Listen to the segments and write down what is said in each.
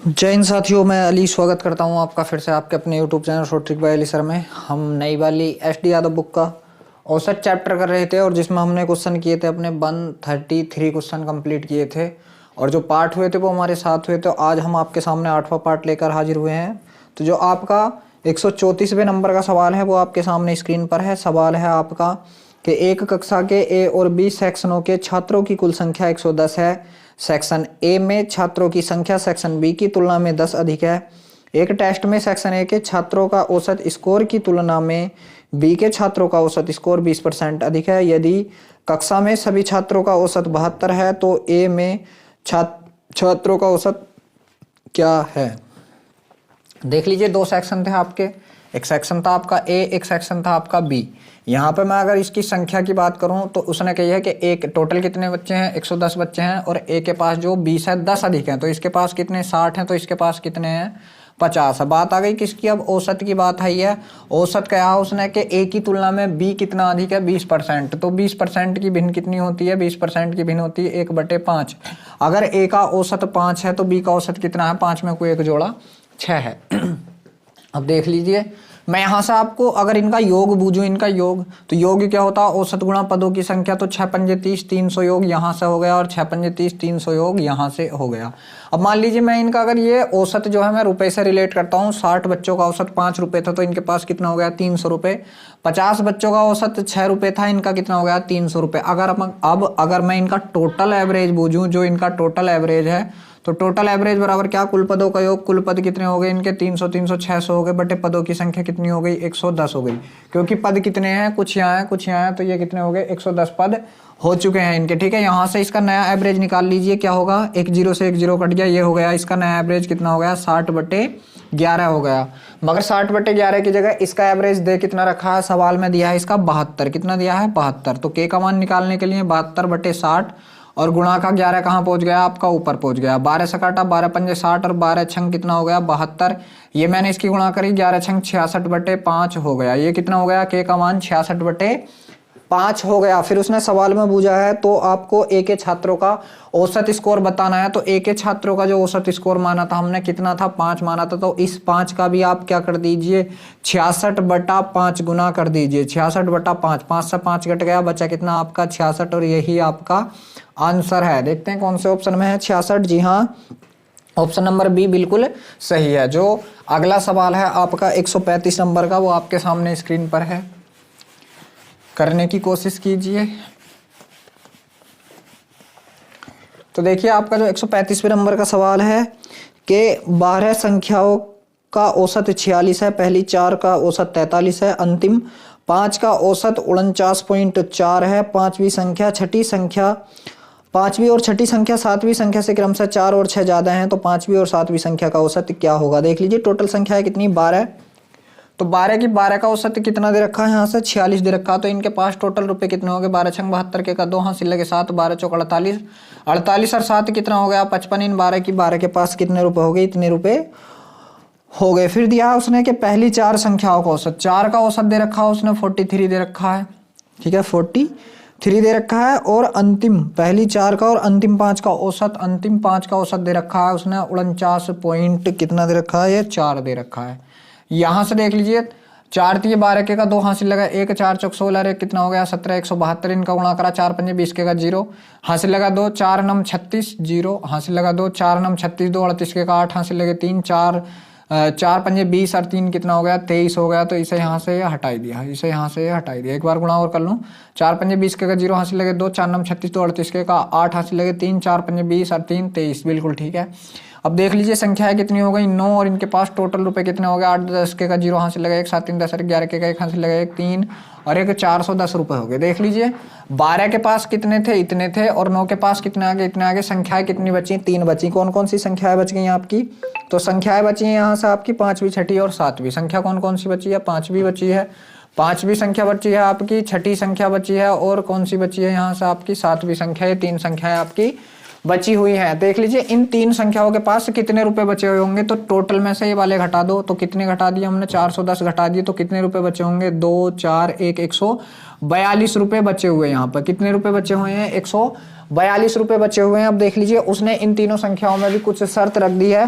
जय हिंद साथियों, मैं अली स्वागत करता हूं आपका फिर से आपके अपने YouTube channel short trick bye Ali sir में। हम नई वाली एस.डी. यादव बुक का औसत चैप्टर कर रहे थे और जिसमें हमने क्वेश्चन किए थे अपने 133 क्वेश्चन कंप्लीट किए थे और जो पार्ट हुए थे वो हमारे साथ हुए थे। आज हम आपके सामने 8वां पार्ट लेकर हाजिर हुए हैं। तो जो आपका 134वें नंबर का सवाल है वो आपके सामने स्क्रीन पर है। सवाल है आपका कि एक कक्षा के ए और बी सेक्शनों के छात्रों की कुल संख्या 110 है। सेक्शन ए में छात्रों की संख्या सेक्शन बी की तुलना में 10 अधिक है। एक टेस्ट में सेक्शन ए के छात्रों का औसत स्कोर की तुलना में बी के छात्रों का औसत स्कोर 20% अधिक है। यदि कक्षा में सभी छात्रों का औसत 72 है तो ए में छात्रों का औसत क्या है। देख लीजिए, दो सेक्शन थे आपके, एक सेक्शन था आपका ए, एक सेक्शन था आपका बी। यहाँ पे मैं अगर इसकी संख्या की बात करूँ तो उसने कही है कि एक टोटल कितने बच्चे हैं, 110 बच्चे हैं और ए के पास जो 20 है 10 अधिक है, तो इसके पास कितने 60 हैं, तो इसके पास कितने हैं 50 है। बात आ गई किसकी, अब औसत की बात आई है। औसत कहा उसने कि ए की तुलना में बी कितना अधिक है, 20%। तो 20% की भिन्न कितनी होती है, 20% की भिन्न होती है 1/5। अगर ए का औसत 5 है तो बी का औसत कितना है, 5 में कोई एक जोड़ा 6 है। अब देख लीजिए, मैं यहाँ से आपको अगर इनका योग बूझूं, इनका योग, तो योग क्या होता है, औसत गुणा पदों की संख्या। तो 6 पंजे 30, 300 योग यहाँ से हो गया और 6 पंजे 30, 300 योग यहाँ से हो गया। अब मान लीजिए मैं इनका अगर ये औसत जो है मैं रुपए से रिलेट करता हूँ, 60 बच्चों का औसत 5 रुपए था तो इनके पास कितना हो गया 300 रुपए। 50 बच्चों का औसत 6 रुपए था, इनका कितना हो गया 300 रुपए। अगर मैं इनका टोटल एवरेज बूझूं, जो इनका टोटल एवरेज है, तो टोटल एवरेज बराबर क्या, कुल पदों का योग। कुल पद कितने हो गए इनके 300, 300 600 हो गए, बटे पदों की संख्या कितनी हो गई 110 हो गई। क्योंकि पद कितने हैं, कुछ यहाँ है कुछ यहाँ है, तो ये कितने हो गए 110 पद हो चुके हैं इनके। ठीक है, यहाँ से इसका नया एवरेज निकाल लीजिए, क्या होगा, एक जीरो से एक जीरो कट गया, ये हो गया इसका नया एवरेज कितना हो गया 60/11 हो गया। मगर 60/11 की जगह इसका एवरेज दे कितना रखा है, सवाल में दिया है इसका 72। कितना दिया है 72। तो के का मान निकालने के लिए 72/60 और गुणा का 11 कहाँ पहुंच गया आपका, ऊपर पहुंच गया। 12 से काटा, 12 पंजे 60 और 12 छंग कितना हो गया 72। ये मैंने इसकी गुणा करी, 11 छंग 66/5 हो गया। ये कितना हो गया, के का मान 66/5 हो गया। फिर उसने सवाल में पूछा है तो आपको ए के छात्रों का औसत स्कोर बताना है। तो ए के छात्रों का जो औसत स्कोर माना था हमने, कितना था 5 माना था, तो इस 5 का भी आप क्या कर दीजिए 66/5 गुना कर दीजिए। 66/5, 5 से 5 घट गया, बचा कितना आपका 66 और यही आपका आंसर है। देखते हैं कौन से ऑप्शन में है 66। जी हाँ, ऑप्शन नंबर बी बिल्कुल सही है। जो अगला सवाल है आपका 135 नंबर का, वो आपके सामने स्क्रीन पर है, करने की कोशिश कीजिए। तो देखिए, आपका जो 135वें नंबर का सवाल है कि 12 संख्याओं का औसत 46 है, पहली 4 का औसत 43 है, अंतिम 5 का औसत 49.4 है। पांचवी और छठी संख्या सातवीं संख्या से क्रमशः 4 और 6 ज्यादा हैं, तो पांचवी और सातवीं संख्या का औसत क्या होगा। देख लीजिए, टोटल संख्या है कितनी 12। तो 12 का औसत कितना दे रखा है, यहाँ से 46 दे रखा है, तो इनके पास टोटल रुपए कितने हो गए 12 छंग 72 के का 2 हासिल लगे 7, 12 चौक 48, 48 और 7 कितना हो गया 55। इन 12 के पास कितने रुपए हो गए, इतने रुपए हो गए। फिर दिया उसने कि पहली 4 संख्याओं का औसत, 4 का औसत दे रखा है उसने 43 दे रखा है। ठीक है, 43 दे रखा है और अंतिम पहली 4 का और अंतिम 5 का औसत, अंतिम 5 का औसत दे रखा है उसने 49 पॉइंट कितना दे रखा है, ये 4 दे रखा है। यहां से देख लीजिए, 4 3 12 के का 2 हासिल लगा, 1 4 चौक 16, कितना हो गया 17, 172 इनका गुणा करा, 4 पंजे 20 के का 0 हासिल लगा 2, 4 नम 36 0 हासिल लगा 2, 4 नम 36 2 38 के का 8 हासिल लगे 3, 4 पंजे 20 और 3 कितना हो गया 23 हो गया। तो इसे यहाँ से हटाई दिया, इसे यहाँ से हटाई दिया। एक बार गुणा और कर लूँ, 4 पंजे 20 के का 0 हासिल लगे 2, 4 नम 36 2 38 के का 8 हासिल लगे 3, 4 पंजे 20 और 3 23, बिल्कुल ठीक है। अब देख लीजिए संख्याएं कितनी हो गई 9 और इनके पास टोटल रुपए कितने हो गए 8 10 के का 0 हासिल लगा 1, 7 3 10 11 के का 1 हासिल लगा 1 3 और एक 410 रुपए हो गए। देख लीजिए, 12 के पास कितने थे, इतने थे, और 9 के पास कितने आगे, इतने आगे। संख्याएं कितनी बची, 3 बची। कौन कौन सी संख्याएं बच गई आपकी, तो संख्याएं बची हैं यहाँ से आपकी 5वीं 6ठी और 7वीं। संख्या कौन कौन सी बची है, 5वीं बची है, 5वीं संख्या बची है आपकी, 6ठी संख्या बची है और कौन सी बची है यहाँ से आपकी 7वीं संख्या। ये 3 संख्याएं आपकी बची हुई है। देख लीजिए, इन 3 संख्याओं के पास कितने रुपए बचे हुए होंगे, तो टोटल में से ये वाले घटा दो, तो कितने घटा दिए हमने 410 घटा दिए, तो कितने रुपए बचे होंगे 2 4 1 142 रुपए बचे हुए। यहाँ पर कितने रुपए बचे हुए हैं 142 रुपए बचे हुए हैं। अब देख लीजिए, उसने इन तीनों संख्याओं में भी कुछ शर्त रख दी है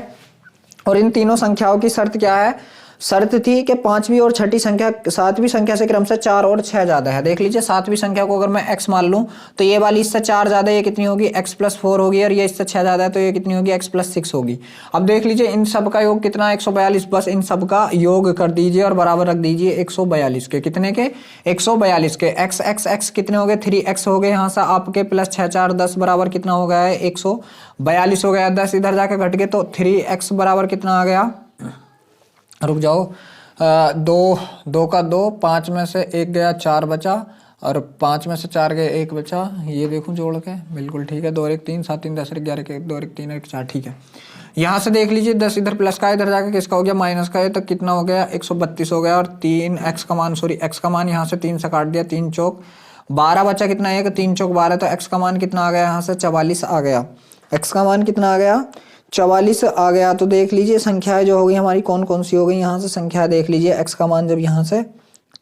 और इन तीनों संख्याओं की शर्त क्या है, शर्त थी कि पांचवी और छठी संख्या सातवीं संख्या से क्रमशः 4 और 6 ज्यादा है। देख लीजिए सातवीं संख्या को अगर मैं x मान लूं तो ये वाली इससे 4 ज्यादा, ये कितनी होगी x+4 होगी, और ये इससे 6 ज्यादा है तो ये कितनी होगी x+6 होगी। अब देख लीजिए इन सब का योग कितना, 142। बस इन सब का योग कर दीजिए और बराबर रख दीजिए 142 के। कितने के, 142 के। x कितने हो गए, 3x हो गए यहाँ से आपके, प्लस 6 4 10 बराबर कितना हो गया है, 142 हो गया। 10 इधर जाके घट गए तो 3x बराबर कितना आ गया, रुक जाओ, 2 का 2, 5 में से 1 गया 4 बचा, और 5 में से 4 गए 1 बचा। ये देखो जोड़ के, बिल्कुल ठीक है। 2 और 1 3, 7 3 10 11 के 2 और 1 3 1 4, ठीक है। यहाँ से देख लीजिए 10 इधर प्लस का, इधर जाके किसका हो गया, माइनस का है, तो कितना हो गया 132 हो गया। और 3 x का मान, सॉरी x का मान यहाँ से 3 से काट दिया, 3 चौक 12 बचा, कितना है, 3 चौक 12, तो x का मान कितना आ गया यहाँ से 44 आ गया। x का मान कितना आ गया, 44 आ गया। तो देख लीजिए संख्याएं जो हो गई हमारी कौन कौन सी हो गई, यहाँ से संख्या देख लीजिए। x का मान जब यहाँ से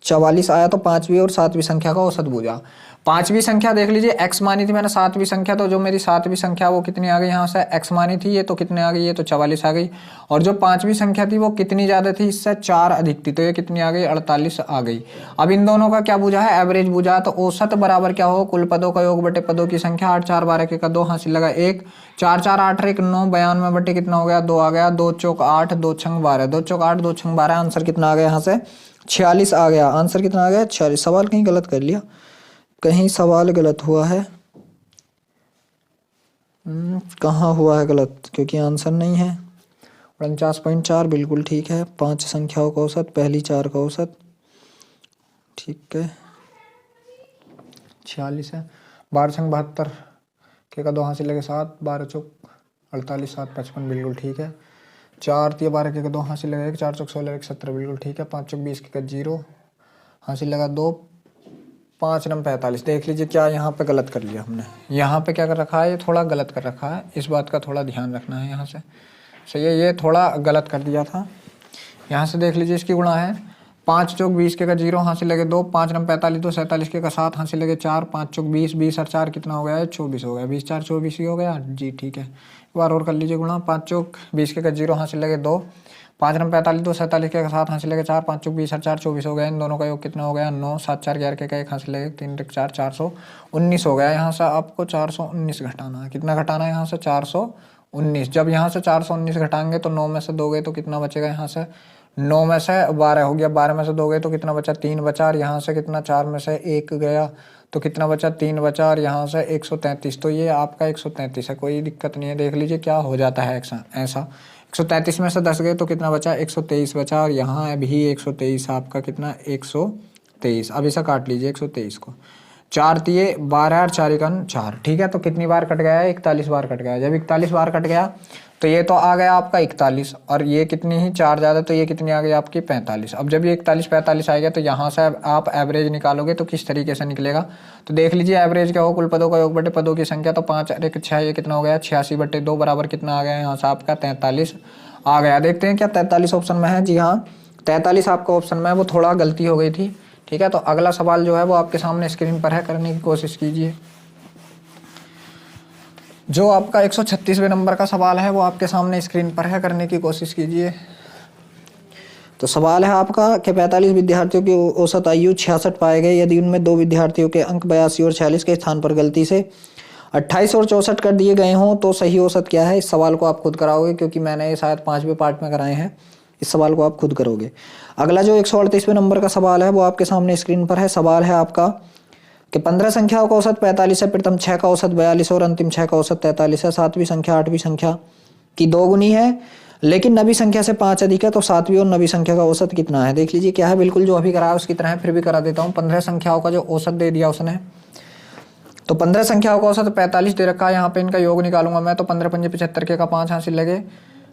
44 आया तो पांचवी और सातवीं संख्या का औसत बूझा। पांचवी संख्या देख लीजिए x मानी थी मैंने, सातवीं संख्या, तो जो मेरी सातवीं संख्या वो कितनी आ गई, यहाँ से x मानी थी ये तो कितने आ गई, ये तो 44 आ गई। और जो पांचवी संख्या थी वो कितनी ज्यादा थी, इससे 4 अधिक थी, तो ये कितनी आ गई, 48 आ गई। अब इन दोनों का क्या बूझा है, एवरेज बूझा। तो औसत बराबर क्या हो, कुल पदों का योग बटे पदों की संख्या। 8 4 12 के का 2 हासिल लगा 1, 4 4 8 1 9, 92 बटे कितना हो गया, 2 आ गया। 2 चौक 8, 2 छंग 12, 2 चौक 8 2 छंग 12, आंसर कितना आ गया यहाँ से 46 आ गया। आंसर कितना आ गया, 46। सवाल कहीं गलत कर लिया, कहीं सवाल गलत हुआ है, कहाँ हुआ है गलत, क्योंकि आंसर नहीं है। 49.4 बिल्कुल ठीक है। 5 संख्याओं का औसत, पहली 4 का औसत, ठीक है। 46 है। 12 छंग 72 के का 2 हासिल लगे 7, 12 चौक 48, 7 55 बिल्कुल ठीक है। 4 3 12 के का 2 हासिल लगा 1, 4 चौक 16 1 17 बिल्कुल ठीक है। 5 चौक 20 के का 0 हासिल लगा 2, 5 9 45। देख लीजिए क्या यहाँ पे गलत कर लिया हमने, यहाँ पे क्या कर रखा है, ये थोड़ा गलत कर रखा है, इस बात का थोड़ा ध्यान रखना है यहाँ से। सही है, ये थोड़ा गलत कर दिया था। यहाँ से देख लीजिए इसकी गुणा है, 5 चौक 20 के का 0 हासिल लगे 2, 5 9 45 2 47 के का 7 हासिल लगे 4, 5 चौक 20 20 और 4 कितना हो गया है, 24 हो गया। 20 4 24 ही हो गया जी, ठीक है। एक बार और कर लीजिए गुणा, 5 चौक 20 के का 0 हासिल लगे 2, 5 9 45 2 47 के का 7 हासिल लगे 4, 5 चौक 20 और 4 24 हो गया। इन दोनों का योग कितना हो गया, 9, 7 4 11 के का 1 हासिल लगे 3 4 419 हो गया। यहाँ से आपको 419 घटाना है, कितना घटाना है यहाँ से 419। जब यहाँ से 419 घटाएंगे तो 9 में से 2 गए तो कितना बचेगा, यहाँ से 9 में से 12 हो गया, 12 में से 2 गए तो कितना बचा, 3 बचा। और यहाँ से कितना, 4 में से 1 गया तो कितना बचा, 3 बचा। और यहाँ से 133, तो ये आपका 133 है, कोई दिक्कत नहीं है। देख लीजिए क्या हो जाता है ऐसा 133 में से 10 गए तो कितना बचा, 123 बचा। और यहाँ भी 123 आपका कितना, 123। अब इसे काट लीजिए 123 को, 4 तिये 12 और 4 एकन 4, ठीक है। तो कितनी बार कट गया है, 41 बार कट गया। जब 41 बार कट गया तो ये तो आ गया आपका 41, और ये कितनी ही 4 ज़्यादा, तो ये कितनी आ गई आपकी 45। अब जब ये 41 45 आएगा तो यहाँ से आप एवरेज निकालोगे तो किस तरीके से निकलेगा, तो देख लीजिए एवरेज क्या हो, कुल पदों का योग बटे पदों की संख्या। तो 5 और 1 6, ये कितना हो गया 86 बटे 2 बराबर कितना आ गया, यहाँ से आपका 43 आ गया। देखते हैं क्या 43 ऑप्शन में है, जी हाँ 43 आपका ऑप्शन में है, वो थोड़ा गलती हो गई थी, ठीक है। तो अगला सवाल जो है वो आपके सामने स्क्रीन पर है, करने की कोशिश कीजिए। जो आपका 136वें नंबर का सवाल है वो आपके सामने स्क्रीन पर है, करने की कोशिश कीजिए। तो सवाल है आपका कि 45 विद्यार्थियों की औसत आयु 66 पाए गए, यदि उनमें 2 विद्यार्थियों के अंक 82 और 46 के स्थान पर गलती से 28 और 64 कर दिए गए हों तो सही औसत क्या है। इस सवाल को आप खुद कराओगे, क्योंकि मैंने ये शायद 5वें पार्ट में कराए हैं, इस सवाल को आप खुद करोगे। अगला जो 138वें नंबर का सवाल है वो आपके सामने स्क्रीन पर है। सवाल है आपका कि 15 संख्याओं का औसत 45 है, प्रथम 6 का औसत 42 और अंतिम 6 का औसत 43 है। 7वीं संख्या 8वीं संख्या की 2 गुनी है, लेकिन 9वीं संख्या से 5 अधिक है, तो 7वीं और 9वीं संख्या का औसत कितना है। देख लीजिए क्या है, बिल्कुल जो अभी कराया उसकी तरह है, फिर भी करा देता हूँ। 15 संख्याओं का जो औसत दे दिया उसने, तो 15 संख्याओं का औसत 45 दे रखा है। यहाँ पे इनका योग निकालूंगा मैं, तो 15 पंजे 75 के का 5 हासिल लगे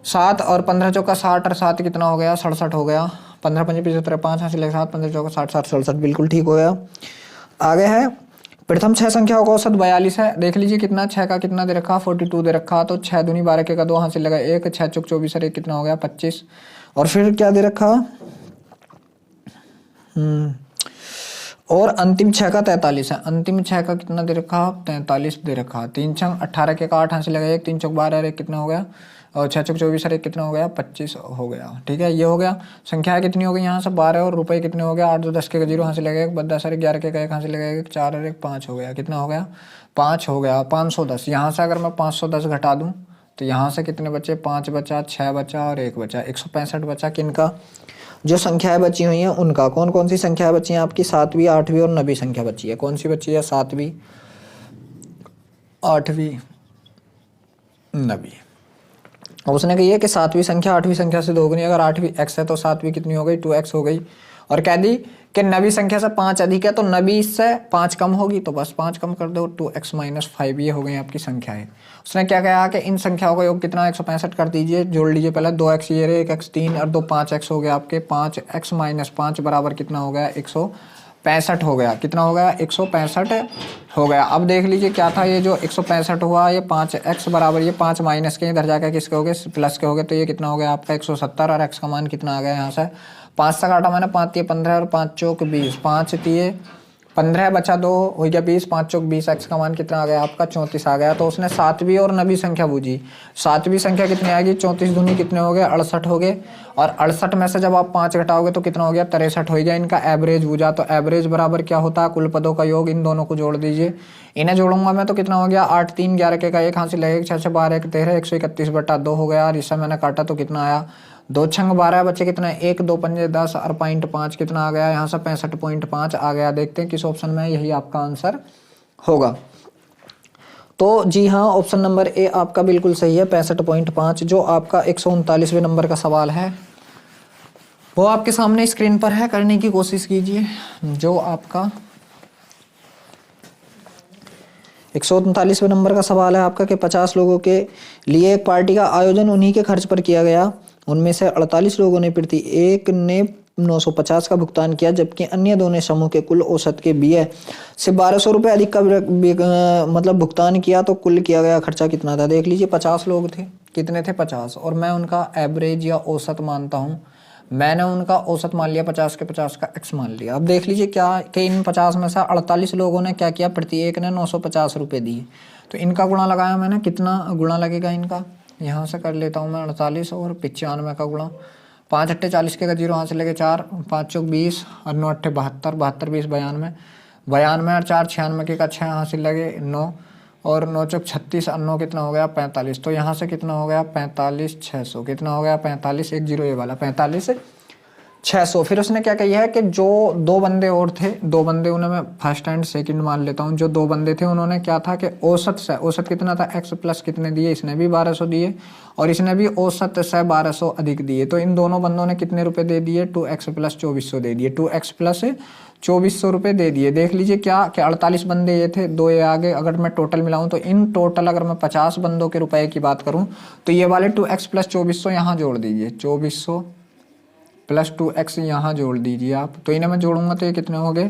7, और 15 चौका 60 और 7 कितना हो गया, 67 हो गया। 15 पंजे 75 5 हासिल लगे 7, 15 चौका 60 7 67 बिल्कुल ठीक हो गया। आगे है प्रथम 6 संख्याओं का औसत 42 है। देख लीजिए कितना, 6 का कितना दे रखा, 42 दे रखा, तो 6 दूनी 12 के का 2 हासिल लगा 1, 6 चौक 24 और 1 कितना हो गया 25। और फिर क्या दे रखा, और अंतिम 6 का 43 है। अंतिम 6 का कितना दे रखा, 43 दे रखा। 3 छंग 18 के का 8 हाथ से लगेगा, 3 चौक 12 एक कितना हो गया, और 6 चौक 24 एक कितना हो गया, 25 हो गया। ठीक है, ये हो गया। संख्या कितनी हो गई यहाँ से 12 और रुपए कितने हो गया 8 2 10 के 0 हाथ से लगेगा, 10 11 के का 1 हाथ से लगेगा, 4 और 1 5 हो गया। कितना हो गया 5 हो गया। 510 यहाँ से अगर मैं 510 घटा दूँ तो यहाँ से कितने बचे, 5 बचा, 6 बचा और 1 बचा, 165 बचा। किनका, जो संख्याएं बची हुई हैं उनका। कौन कौन सी संख्याएं बची हैं आपकी, 7वीं 8वीं और 9वीं संख्या बची है। कौन सी बची है, 7वीं 8वीं 9वीं। और उसने कही है कि 7वीं संख्या 8वीं संख्या से दोगुनी, अगर 8वीं x है तो 7वीं कितनी हो गई 2x हो गई। और कह दी कि 9वीं संख्या से 5 अधिक है तो 9वीं से 5 कम होगी, तो बस 5 कम कर दो, 2x - 5 ये हो गई आपकी संख्याएं। उसने क्या कहा कि इन संख्याओं का योग कितना 165 कर दीजिए, जोड़ लीजिए पहले 2x ये रहे, 1x 3 और 2 5x हो गया आपके, 5x - 5 बराबर कितना हो गया 165 हो गया। कितना हो गया 165 हो गया। अब देख लीजिए क्या था, ये जो 165 हुआ ये 5x बराबर, ये 5 माइनस के इधर जाकर किसके हो गए, प्लस के हो गए, तो ये कितना हो गया आपका 170 और x का मान कितना आ गया यहाँ से 5 से काटा मैंने, 5 तिये 15 और 5 चौक 20, 5 तिये 15 बचा 2 हो गया 20, 5 चौक 20, x का मान कितना आ गया आपका 34 आ गया। तो उसने 7वीं और 9वीं संख्या बूझी। 7वीं संख्या कितनी आएगी, 34 दूनी कितने हो गए 68 हो गए, और 68 में से जब आप 5 घटाओगे तो कितना हो गया 63 हो गया। इनका एवरेज बूझा, तो एवरेज बराबर क्या होता है, कुल पदों का योग। इन दोनों को जोड़ दीजिए, इन्हें जोड़ूंगा मैं तो कितना हो गया 8 3 11 के का 1 हाथ से लगेगा, 6 6 12 1 13, 131/2 हो गया। और इससे मैंने काटा तो कितना आया 2 छंग 12 बच्चे कितना 1 2 पंजे 10 और 0.5 कितना आ गया यहाँ से 65.5 आ गया। देखते हैं किस ऑप्शन में, यही आपका आंसर होगा। तो जी हाँ, ऑप्शन नंबर ए आपका बिल्कुल सही है 65.5। जो आपका 139वें नंबर का सवाल है वो आपके सामने स्क्रीन पर है, करने की कोशिश कीजिए। जो आपका 139वें नंबर का सवाल है आपका कि 50 लोगों के लिए एक पार्टी का आयोजन उन्हीं के खर्च पर किया गया। उनमें से 48 लोगों ने प्रति एक ने 950 का भुगतान किया, जबकि अन्य दोनों समूह के कुल औसत के व्यय से 1200 रुपये अधिक का मतलब भुगतान किया। तो कुल किया गया खर्चा कितना था, देख लीजिए। 50 लोग थे, कितने थे 50, और मैं उनका एवरेज या औसत मानता हूँ। मैंने उनका औसत मान लिया 50 के 50 का x मान लिया। अब देख लीजिए क्या कि इन 50 में से 48 लोगों ने क्या किया, प्रति एक ने 950 रुपये दिए। तो इनका गुणा लगाया मैंने, कितना गुणा लगेगा इनका, यहाँ से कर लेता हूँ मैं 48 और 95 का गुणा। 5 8 40 के 0 हाथ से लेके 4, 5 चौक 20 और 9 8 72, 72 20 92, 92 और 4 96 के का 6 हाथ से लगे 9 और 9 चौक 36 और 9 कितना हो गया 45। तो यहाँ से कितना हो गया 45 600, कितना हो गया 45 1 0 ये वाला 45 600। फिर उसने क्या कही है कि जो 2 बंदे और थे, 2 बंदे उन्हें मैं फर्स्ट एंड सेकंड मान लेता हूँ। जो 2 बंदे थे उन्होंने क्या था कि औसत से, औसत कितना था x प्लस कितने दिए, इसने भी 1200 दिए और इसने भी औसत से 1200 अधिक दिए। तो इन दोनों बंदों ने कितने रुपए दे दिए 2x प्लस 2400 दे दिए, 2x प्लस 2400 रुपये दे दिए। देख लीजिए क्या कि 48 बंदे ये थे, 2 ये आगे। अगर मैं टोटल मिलाऊं तो इन टोटल अगर मैं 50 बंदों के रुपए की बात करूं तो ये वाले 2x प्लस 2400 यहाँ जोड़ दीजिए, 2400 प्लस 2x यहाँ जोड़ दीजिए आप। तो इन्हें मैं जोड़ूंगा तो ये कितने हो गए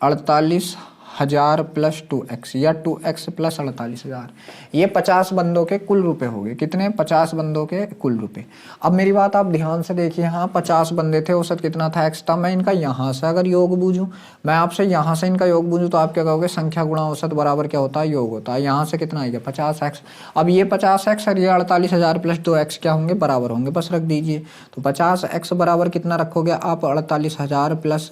48,000 प्लस 2x या 2x प्लस 48,000। ये 50 बंदों के कुल रुपए हो गए, कितने 50 बंदों के कुल रुपए। अब मेरी बात आप ध्यान से देखिए, हाँ 50 बंदे थे, औसत कितना था x था। मैं इनका यहाँ से अगर योग बूझूं, मैं आपसे यहाँ से इनका योग बूझूं तो आप क्या कहोगे, संख्या गुणा औसत बराबर क्या होता है, योग होता है। यहाँ से कितना आएगा 50x। अब ये 50x और ये 48,000 प्लस 2x क्या होंगे, बराबर होंगे, बस रख दीजिए। तो 50x बराबर कितना रखोगे आप 48,000 प्लस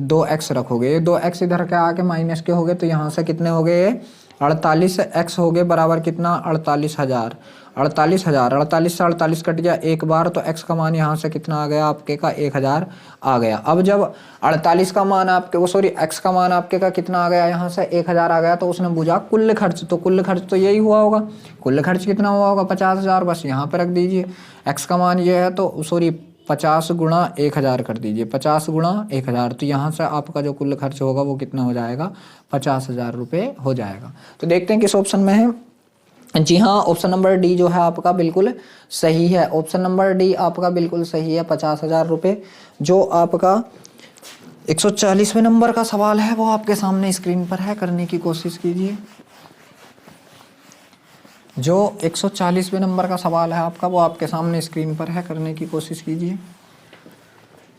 2x रखोगे। ये 2x इधर के आके माइनस के हो गए, तो यहाँ से कितने हो गए 48x हो गए बराबर कितना 48,000। 48,000 48 से 48 कट गया एक बार, तो x का मान यहाँ से कितना आ गया आपके का 1000 आ गया। अब जब 48 का मान आपके वो सॉरी x का मान आपके का कितना आ गया यहाँ से 1000 आ गया, तो उसने पूछा कुल खर्च। तो कुल खर्च तो यही हुआ होगा, कुल खर्च कितना हुआ होगा 50,000, बस यहाँ पे रख दीजिए। x का मान ये है तो सॉरी 50 गुणा 1000 कर दीजिए, 50 गुणा 1000। तो यहाँ से आपका जो कुल खर्च होगा वो कितना हो जाएगा 50,000 रुपये हो जाएगा। तो देखते हैं किस ऑप्शन में है। जी हाँ, ऑप्शन नंबर डी जो है आपका बिल्कुल सही है। ऑप्शन नंबर डी आपका बिल्कुल सही है, 50,000 रुपये। जो आपका 140वें नंबर का सवाल है वो आपके सामने स्क्रीन पर है, करने की कोशिश कीजिए। जो 140वें नंबर का सवाल है आपका वो आपके सामने स्क्रीन पर है, करने की कोशिश कीजिए।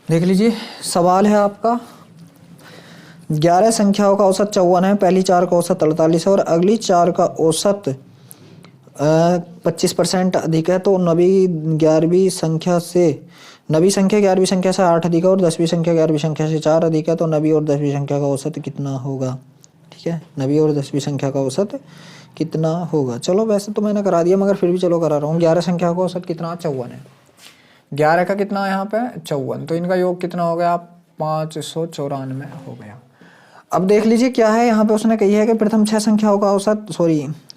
देख लीजिए सवाल है आपका, 11 संख्याओं का औसत 54 है, पहली 4 का औसत 48 है और अगली 4 का औसत 25% अधिक है। तो नवी 11वीं संख्या से 11वीं संख्या से 8 अधिक है और 10वीं संख्या 11वीं संख्या से 4 अधिक है। तो नवी और 10वीं संख्या का औसत कितना होगा? ठीक है, नवी और 10वीं संख्या का औसत कितना होगा? चलो वैसे तो मैंने करा दिया मगर फिर भी चलो करा रहा हूँ। 11 संख्या का औसत कितना? 54 है। 11 का कितना है यहाँ पे? 54। तो इनका योग कितना हो गया? 594 हो गया। अब देख लीजिए क्या है यहाँ पे, उसने कही है कि प्रथम 6 संख्याओं का औसत,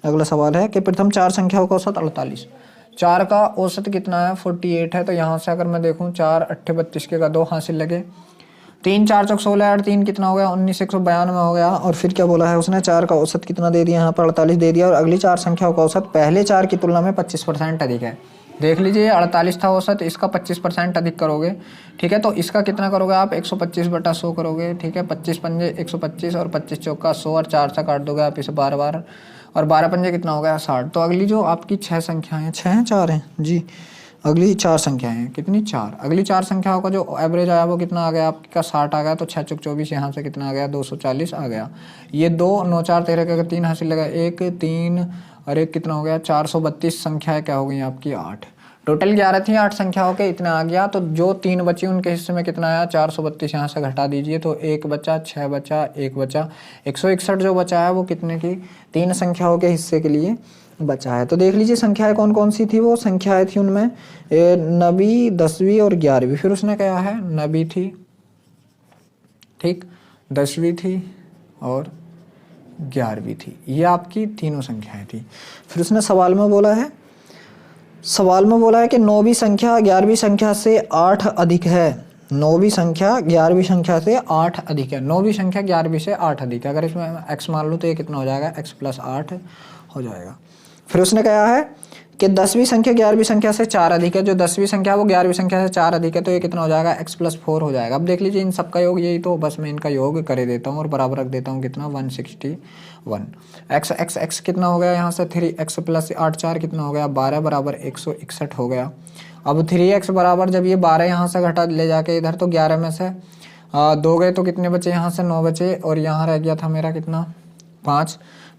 अगला सवाल है कि प्रथम 4 संख्याओं का औसत 48, 4 का औसत कितना है? 48 है। तो यहाँ से अगर मैं देखूँ 4 8 32 के का 2 हासिल लगे, 3 4 चौक 16 8 3 कितना हो गया? 19 192 हो गया। और फिर क्या बोला है उसने? 4 का औसत कितना दे दिया यहाँ पर? 48 दे दिया और अगली 4 संख्याओं का औसत पहले 4 की तुलना में 25% अधिक है। देख लीजिए 48 था औसत, इसका 25% अधिक करोगे, ठीक है, तो इसका कितना करोगे आप? 125/100 करोगे, ठीक है, 25 पंजे 125 और 25 चौका 100 और 4 से काट दोगे आप इसे 12 बार और 12 पंजे कितना हो गया? 60। तो अगली जो आपकी 6 संख्याएं हैं, 6 हैं 4 हैं जी, अगली 4 संख्याएं हैं, कितनी? 4। अगली 4 संख्याओं का जो एवरेज आया वो कितना आ गया आपका? 60 आ गया। तो 6 चौक 24, यहाँ से कितना आ गया? 240 आ गया। ये 2 9 4 13 का 3 हासिल लगा, 1 3 और 1 कितना हो गया? 432 संख्याएं क्या हो गई आपकी? 8। टोटल 11 थी, 8 संख्याओं के इतना आ गया। तो जो 3 बची उनके हिस्से में कितना आया? 432 यहाँ से घटा दीजिए तो 1 बचा, 6 बचा, 1 बचा, 161 जो बचा है वो कितने की? 3 संख्याओं के हिस्से के लिए बचा है। तो देख लीजिए संख्याएं कौन कौन सी थी? वो संख्याएं थी उनमें नवी, 10वीं और 11वीं। फिर उसने कहा है नवी थी, ठीक, 10वीं थी और 11वीं थी। ये आपकी तीनों संख्याएं थी। फिर उसने सवाल में बोला है कि 9वीं संख्या 11वीं संख्या से 8 अधिक है। 9वीं संख्या 11वीं संख्या से 8 अधिक है। 9वीं संख्या 11वीं से 8 अधिक है। अगर इसमें x मान लो तो ये कितना हो जाएगा? x + 8 हो जाएगा। फिर उसने कहा है कि 10वीं संख्या 11वीं संख्या से 4 अधिक है। जो 10वीं संख्या वो 11वीं संख्या से 4 अधिक है। तो ये कितना हो जाएगा? x + 4 हो जाएगा। अब देख लीजिए इन सबका योग यही, तो बस मैं इनका योग कर देता हूँ और बराबर रख देता हूँ कितना? 161। x कितना हो गया यहाँ से? 3x + 8 4 कितना हो गया? 12 बराबर 161 हो गया। अब 3x बराबर जब ये 12 यहाँ से घटा ले जाके इधर, तो 11 में से 2 गए तो कितने बचे? यहाँ से 9 बचे और यहाँ रह गया था मेरा कितना?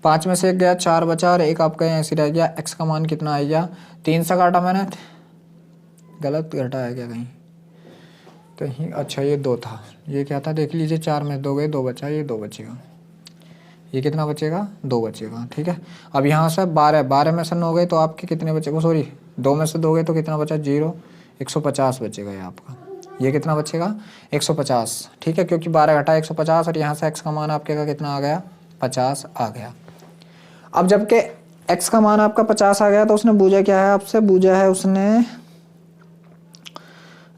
5 में से 1 गया, 4 बचा और 1 आपका ऐसे रह गया। x का मान कितना आ गया? 3 से काटा मैंने, गलत घटाया क्या कहीं? अच्छा ये 2 था, ये क्या था? देख लीजिए 4 में 2 गए, 2 बचा, ये 2 बचेगा। ये कितना बचेगा? 2 बचेगा, ठीक है। अब यहाँ से 12 में से 9 गए तो आपके कितने बचेगा? 2 में से 2 गए तो कितना बचा? 0, 150 बचेगा ये आपका। ये कितना बचेगा? 150, ठीक है, क्योंकि 12 घटा 150 और यहाँ से x का मान आपके का कितना आ गया? 50 आ गया। अब जबकि x का मान आपका 50 आ गया तो उसने पूछा क्या है आपसे? पूछा है उसने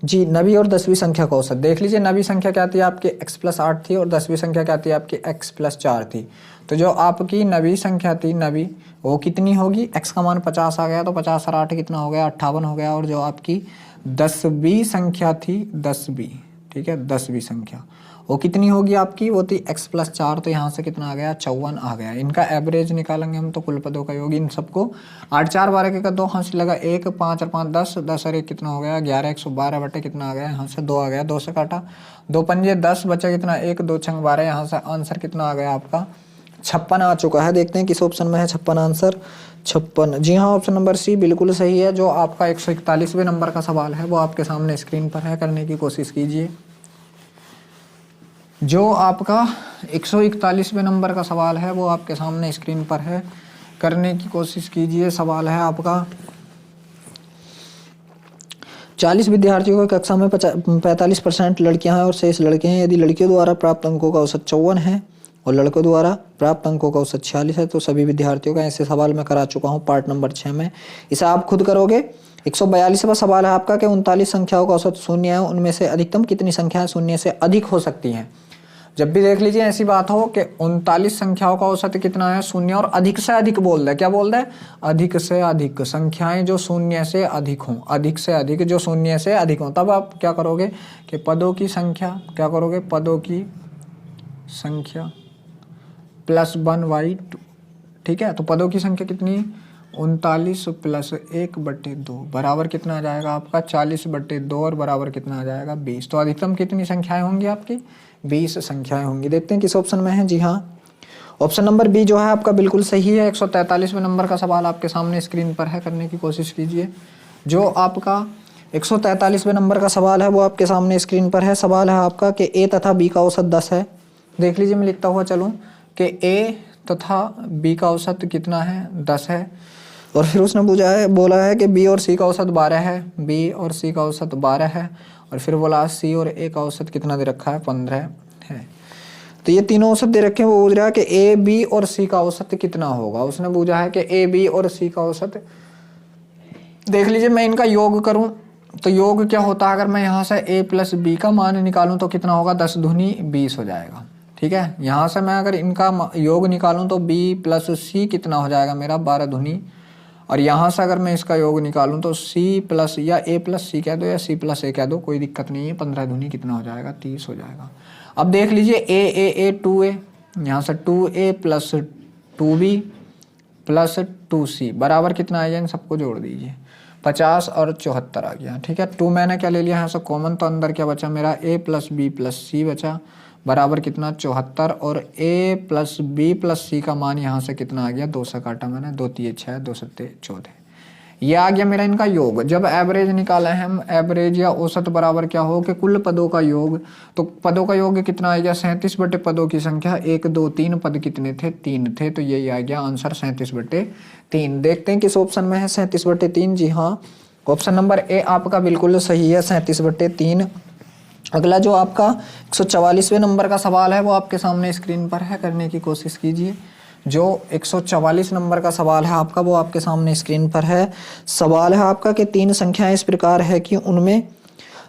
जी नवी और 10वीं संख्या का औसत। देख लीजिए नवी संख्या क्या थी आपकी? x + 8 थी और 10वीं संख्या क्या थी आपकी? x + 4 थी। तो जो आपकी नवी संख्या थी, नवी, वो कितनी होगी? x का मान 50 आ गया तो 50 और 8 कितना हो गया? 58 हो गया। और जो आपकी 10वीं संख्या थी, 10वीं, ठीक है, 10वीं संख्या वो कितनी होगी आपकी? वो थी x + 4। तो यहाँ से कितना आ गया? 54 आ गया। इनका एवरेज निकालेंगे हम तो कुल पदों का योग इन सबको 8 4 12 का 2 हासिल लगा, 1 5 और 5 10, 10 और 1 कितना हो गया? 11, 112 बटे कितना आ गया? यहाँ से 2 आ गया, 2 से काटा, 2 पंजे 10 बचा कितना? 1 2 छंग 12। यहाँ से आंसर कितना आ गया आपका? 56 आ चुका है। देखते हैं किस ऑप्शन में है 56 आंसर? 56, जी हाँ, ऑप्शन नंबर सी बिल्कुल सही है। जो आपका 141वें नंबर का सवाल है वो आपके सामने स्क्रीन पर है, करने की कोशिश कीजिए। जो आपका 141वें नंबर का सवाल है वो आपके सामने स्क्रीन पर है, करने की कोशिश कीजिए। सवाल है आपका 40 विद्यार्थियों की कक्षा में 45% लड़कियां हैं और शेष लड़के हैं। यदि लड़कियों द्वारा प्राप्त अंकों का औसत 54 है और लड़कों द्वारा प्राप्त अंकों का औसत 46 है तो सभी विद्यार्थियों का, ऐसे सवाल मैं करा चुका हूँ पार्ट नंबर 6 में। इसे आप खुद करोगे। 142वां सवाल है आपका कि 39 संख्याओं का औसत 0 है, उनमें से अधिकतम कितनी संख्याएं 0 से अधिक हो सकती हैं? जब भी देख लीजिए ऐसी बात हो कि 39 संख्याओं का औसत कितना है? 0 और अधिक से अधिक बोल रहा है। क्या बोल रहा है? अधिक से अधिक संख्याएं जो 0 से अधिक हों, अधिक से अधिक जो 0 से अधिक हों। तब आप क्या करोगे कि पदों की संख्या, क्या करोगे? पदों की संख्या +1/2, ठीक है। तो पदों की संख्या कितनी? 39 प्लस 1/2 बराबर कितना आ जाएगा आपका 40/2 और बराबर कितना आ जाएगा 20। तो अधिकतम कितनी संख्याएं होंगी आपकी 20 संख्याएं होंगी। देखते हैं किस ऑप्शन में है। जी हाँ, ऑप्शन नंबर बी जो है आपका बिल्कुल सही है। 143वें नंबर का सवाल आपके सामने स्क्रीन पर है, करने की कोशिश कीजिए। जो आपका 143वें नंबर का सवाल है वो आपके सामने स्क्रीन पर है। सवाल है आपका कि ए तथा बी का औसत 10 है। देख लीजिए, मैं लिखता हुआ चलूँ कि ए तथा बी का औसत कितना है 10 है, और फिर उसने बोला है कि बी और सी का औसत 12 है, बी और सी का औसत 12 है, और फिर बोला सी और ए का औसत कितना दे रखा है 15 है। तो ये तीनों औसत दे रखे हैं। वो पूछ रहा है कि ए बी और सी का औसत कितना होगा। उसने पूछा है कि ए बी और सी का औसत। देख लीजिए, मैं इनका योग करूं तो योग क्या होता है, अगर मैं यहाँ से a प्लस बी का मान निकालूं तो कितना होगा 10 दूनी 20 हो जाएगा। ठीक है, यहाँ से मैं अगर इनका योग निकालूं तो b प्लस सी कितना हो जाएगा मेरा 12 दूनी, और यहाँ से अगर मैं इसका योग निकालूं तो c प्लस या a प्लस सी कह दो या c प्लस a कह दो, कोई दिक्कत नहीं है। 15 दूनी कितना हो जाएगा 30 हो जाएगा। अब देख लीजिए a 2a, यहाँ से 2a plus 2b plus 2c बराबर कितना आएगा, इन सबको जोड़ दीजिए 50 और 74 आ गया। ठीक है, 2 मैंने क्या ले लिया यहाँ से कॉमन, तो अंदर क्या बचा मेरा a प्लस बी प्लस सी बचा बराबर कितना 74, और a प्लस बी प्लस सी का मान यहाँ से कितना आ गया 2 से काटा मैंने, 2 3 6 2 7 14, ये आ गया मेरा इनका योग। जब एवरेज निकाला है हम, एवरेज या औसत बराबर क्या हो कि कुल पदों का योग, तो पदों का योग कितना आ गया 37 पदों की संख्या, 1 2 3 पद कितने थे 3 थे, तो यही आ गया आंसर 37/3। देखते हैं किस ऑप्शन में है 37/3। जी हाँ, ऑप्शन नंबर ए आपका बिल्कुल सही है 37/3। अगला जो आपका 144वें नंबर का सवाल है वो आपके सामने स्क्रीन पर है, करने की कोशिश कीजिए। जो 144 नंबर का सवाल है आपका वो आपके सामने स्क्रीन पर है। सवाल है आपका कि 3 संख्याएं इस प्रकार है कि उनमें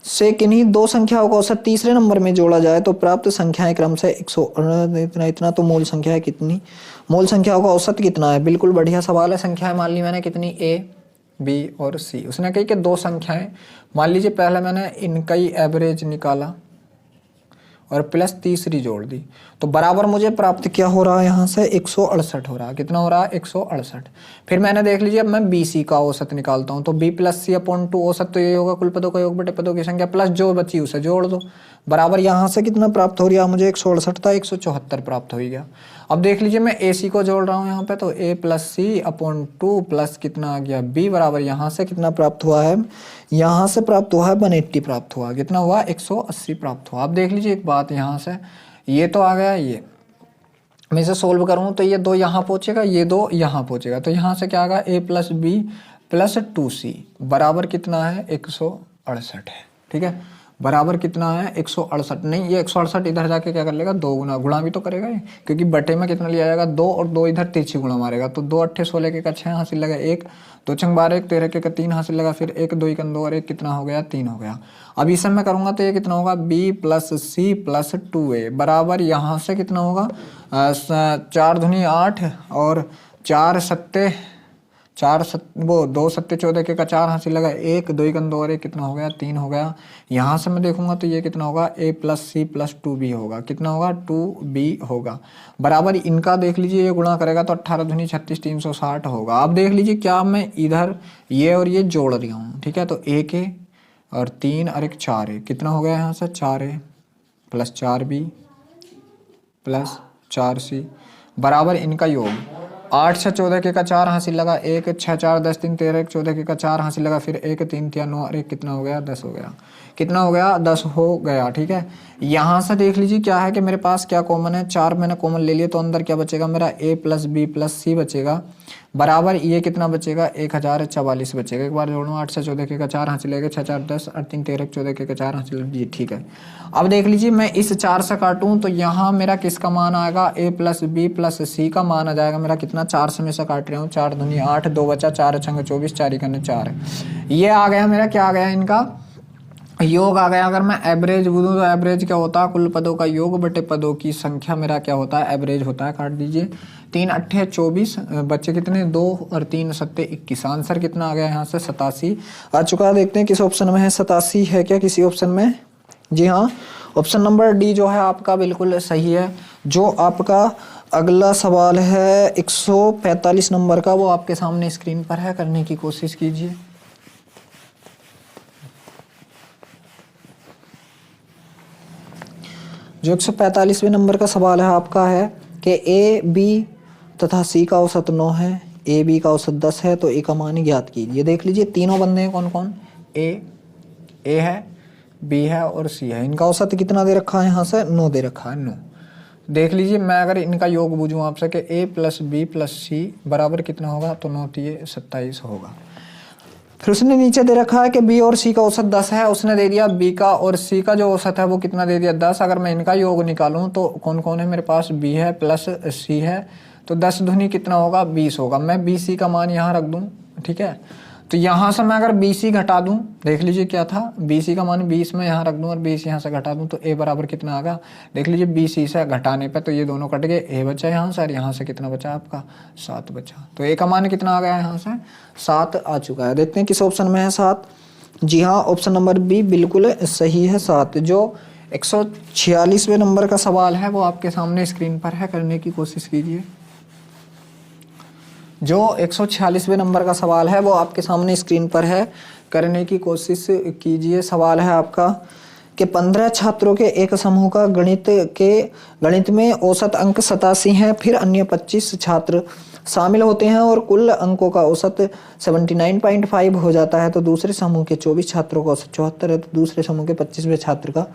से किन्हीं 2 संख्याओं का औसत तीसरे नंबर में जोड़ा जाए तो प्राप्त संख्याएं क्रम से 100 इतना तो मूल संख्या है कितनी, मूल संख्याओं का औसत कितना है। बिल्कुल बढ़िया सवाल है। संख्याएं मान ली मैंने कितनी a b और c। उसने कही कि 2 संख्याएं मान लीजिए, पहले मैंने इनका ही एवरेज निकाला और प्लस तीसरी जोड़ दी, तो बराबर मुझे प्राप्त क्या हो रहा है यहाँ से 168 हो रहा है। कितना हो रहा है 168। फिर मैंने देख लीजिए, अब मैं बी सी का औसत निकालता हूँ, तो b प्लस सी अपॉन 2 औसत तो ये होगा कुल पदों का योग बटे पदों की संख्या, प्लस जो बची उसे जोड़ दो, बराबर यहाँ से कितना प्राप्त हो रहा है मुझे 168 था 174 प्राप्त हो गया। अब देख लीजिए, मैं ए सी को जोड़ रहा हूँ यहाँ पे, तो a plus c upon 2 plus कितना आ गया b बराबर यहाँ से कितना प्राप्त हुआ है, यहाँ से प्राप्त हुआ है 180 प्राप्त हुआ, कितना हुआ 180 प्राप्त हुआ। अब देख लीजिए एक बात, यहाँ से ये तो आ गया, ये मैं इसे सोल्व करूँ तो ये 2 यहाँ पहुँचेगा, ये 2 यहाँ पहुँचेगा, तो यहाँ से क्या आएगा a plus B plus 2c बराबर कितना है 168 है। ठीक है, बराबर कितना है 168। नहीं, ये 168 इधर जाके क्या कर लेगा 2 गुणा भी तो करेगा ये, क्योंकि बटे में कितना लिया जाएगा 2 और 2 इधर तिरछी गुणा मारेगा, तो 2 8 16 के का 6 हासिल लगा 1, 2 6 12 1 13 के का 3 हासिल लगा, फिर 1 2 2 और 1 कितना हो गया 3 हो गया। अब इसे मैं करूंगा तो ये कितना होगा b plus C plus 2a बराबर यहाँ से कितना होगा 4 दूनी 8 और 4 सत्ते 2 सत्ते 14 के का 4 हासिल लगा 1 2 2 और 1 कितना हो गया 3 हो गया। यहाँ से मैं देखूंगा तो ये कितना होगा a plus C plus 2b होगा, कितना होगा 2b होगा बराबर। इनका देख लीजिए, ये गुणा करेगा तो 18 दूनी 36 360 होगा। अब देख लीजिए क्या मैं इधर ये और ये जोड़ दिया हूँ। ठीक है, तो 1a और 3 और 1 4a कितना हो गया यहाँ से 4a plus 4b plus 4c बराबर इनका योग 8 6 14 के का 4 हासिल लगा 1 6 4 10 3 13 14 के का 4 हासिल लगा, फिर 1 3 3 9 और 1 कितना हो गया 10 हो गया, कितना हो गया 10 हो गया। ठीक है, यहाँ से देख लीजिए क्या है कि मेरे पास क्या कॉमन है, 4 मैंने कॉमन ले लिया, तो अंदर क्या बचेगा मेरा a प्लस बी प्लस सी बचेगा बराबर ये कितना बचेगा 1044 बचेगा। एक बार जोड़ूँ 8 से 14 के का 4 हासिल लगेगा 6 4 10 और 3 13 14 के का 4 हासिल जी ठीक है। अब देख लीजिए, मैं इस 4 से काटूं तो यहाँ मेरा किसका मान आएगा a प्लस बी प्लस सी का मान आ जाएगा मेरा कितना 4 से मैं से काट रहा हूँ 4 दूनी 8 2 बचा 4 छंग 24 4 इकन्ने 4 ये आ गया मेरा क्या आ गया इनका योग आ गया। अगर मैं एवरेज बोलूँ तो एवरेज क्या होता है कुल पदों का योग बटे पदों की संख्या मेरा क्या होता है एवरेज होता है। काट दीजिए 3 8 24 बच्चे कितने 2 और 3 7 21 आंसर कितना आ गया यहाँ से 87 आ चुका है। देखते हैं किस ऑप्शन में है 87 है क्या किसी ऑप्शन में। जी हाँ, ऑप्शन नंबर डी जो है आपका बिल्कुल सही है। जो आपका अगला सवाल है 145 नंबर का, वो आपके सामने स्क्रीन पर है, करने की कोशिश कीजिए। जो 145वें नंबर का सवाल है आपका है कि ए बी तथा सी का औसत 9 है, ए बी का औसत 10 है, तो ए का मान ज्ञात कीजिए। देख लीजिए तीनों बंदे हैं, कौन कौन, ए है, बी है और सी है। इनका औसत कितना दे रखा है, यहाँ से 9 दे रखा है, 9। देख लीजिए मैं अगर इनका योग बूझूँ आपसे कि ए प्लस बी प्लस सी बराबर कितना होगा, तो 9 तिये 27 होगा। फिर उसने नीचे दे रखा है कि बी और सी का औसत 10 है, उसने दे दिया बी का और सी का जो औसत है वो कितना दे दिया, 10। अगर मैं इनका योग निकालूं तो कौन कौन है मेरे पास, बी है प्लस सी है, तो 10 दूनी कितना होगा, 20 होगा। मैं बी सी का मान यहाँ रख दूँ, ठीक है। तो यहाँ से मैं अगर बी सी घटा दूँ, देख लीजिए क्या था, बी सी का मान 20 में यहाँ रख दूँ और 20 यहाँ से घटा दूँ, तो ए बराबर कितना आ गया, देख लीजिए बी सी से घटाने पे तो ये दोनों कट गए, ए बचा यहाँ से और यहाँ से कितना बचा आपका, 7 बचा। तो ए का मान कितना आ गया यहाँ से, 7 आ चुका है। देखते हैं किस ऑप्शन में है 7। जी हाँ, ऑप्शन नंबर बी बिल्कुल सही है, 7। जो 146वें नंबर का सवाल है वो आपके सामने स्क्रीन पर है, करने की कोशिश कीजिए। जो 146वें नंबर का सवाल है वो आपके सामने स्क्रीन पर है, करने की कोशिश कीजिए। सवाल है आपका कि 15 छात्रों के एक समूह का गणित में औसत अंक 87 हैं, फिर अन्य 25 छात्र शामिल होते हैं और कुल अंकों का औसत 79.5 हो जाता है, तो दूसरे समूह के 24 छात्रों का औसत 74 है, तो दूसरे समूह के 25वें छात्र का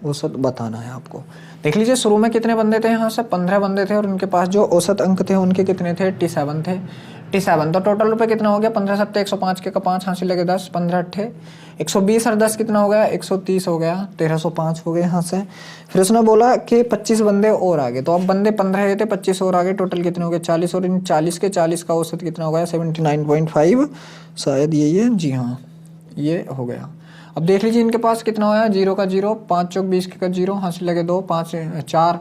औसत बताना है आपको। देख लीजिए शुरू में कितने बंदे थे, यहाँ से 15 बंदे थे और उनके पास जो औसत अंक थे उनके कितने थे, 87 थे, 87। तो टोटल रुपए कितना हो गया, 15 सत्ते 105 के का 5 हासिल लगे 10, 15 अट्ठे 120 और 10 कितना हो गया, 130 हो गया, 1305 हो गए यहाँ से। फिर उसने बोला कि 25 बंदे और आ गए, तो अब बंदे 15 थे, 25 और आ गए, टोटल कितने हो गए 40, और इन 40 के 40 का औसत कितना हो गया, 79.5 शायद यही है, जी हाँ ये हो गया। अब देख लीजिए इनके पास कितना होया, 0 का 0, 5 चौक 20 का 0, हासिल लगे 2, 5 4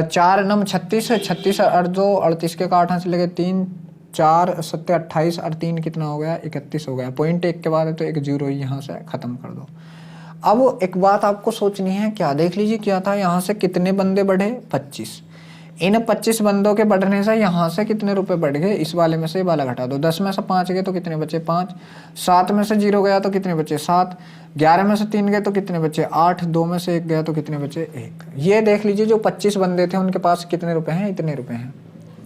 4 नम 36, 36 और 2 38 के का 8 हासिल लगे 3, 4 सत्ते 28 और 3 कितना हो गया, 31 हो गया। पॉइंट 1 के बाद है तो एक 0 यहाँ से खत्म कर दो। अब एक बात आपको सोचनी है, क्या देख लीजिए क्या था, यहाँ से कितने बंदे बढ़े, 25। इन 25 बंदों के बढ़ने से यहाँ से कितने रुपए बढ़ गए, इस वाले में से ये वाला घटा दो। 10 में से 5 गए तो कितने बचे, 5। 7 में से 0 गया तो कितने बचे, 7। 11 में से 3 गए तो कितने बचे, 8। 2 में से 1 गया तो कितने बचे, 1। ये देख लीजिए जो 25 बंदे थे उनके पास कितने रुपए हैं, इतने रुपए हैं,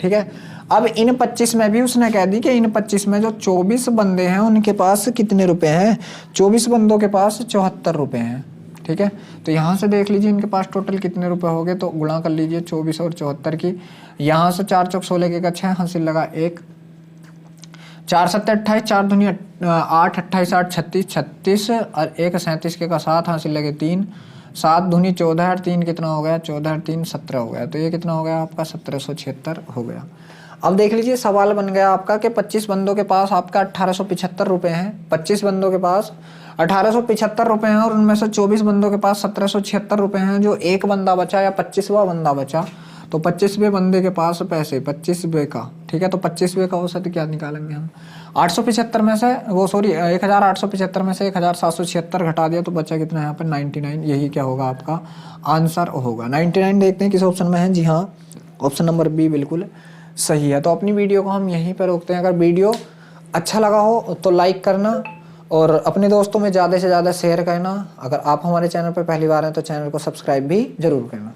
ठीक है। अब इन 25 में भी उसने कह दी कि इन 25 में जो 24 बंदे हैं उनके पास कितने रुपए हैं, 24 बंदों के पास 74 रुपए हैं, ठीक है। तो यहाँ से देख लीजिए इनके पास टोटल कितने रुपए हो गए, तो गुणा कर लीजिए 24 और 74 की। यहाँ से 4 चौक 16 के का 6 हासिल लगा 1, 4 सत्ते 28, 4 दूनी 8, 28 8 36, 36 और 1 37 के का 7 हासिल लगे 3, 7 दूनी 14 और 3 कितना हो गया, 14 और 3 17 हो गया। तो ये कितना हो गया आपका, 1776 हो गया। अब देख लीजिए सवाल बन गया आपका कि 25 बंदों के पास आपका 1875 रुपए हैं, 25 बंदों के पास 1875 रुपए हैं और उनमें से 24 बंदों के पास 1776 रुपए हैं। जो एक बंदा बचा या 25वां बंदा बचा, तो 25वें बंदे के पास पैसे 25वें का, ठीक है। तो 25वें का औसत क्या निकालेंगे हम, 875 में से 1875 में से 1776 घटा दिया तो बचा कितना यहाँ पर 99। यही क्या होगा आपका आंसर होगा 99। देखते हैं किस ऑप्शन में है, जी हाँ ऑप्शन नंबर बी बिल्कुल सही है। तो अपनी वीडियो को हम यहीं पर रोकते हैं। अगर वीडियो अच्छा लगा हो तो लाइक करना और अपने दोस्तों में ज़्यादा से ज़्यादा शेयर करना। अगर आप हमारे चैनल पर पहली बार हैं तो चैनल को सब्सक्राइब भी जरूर करना।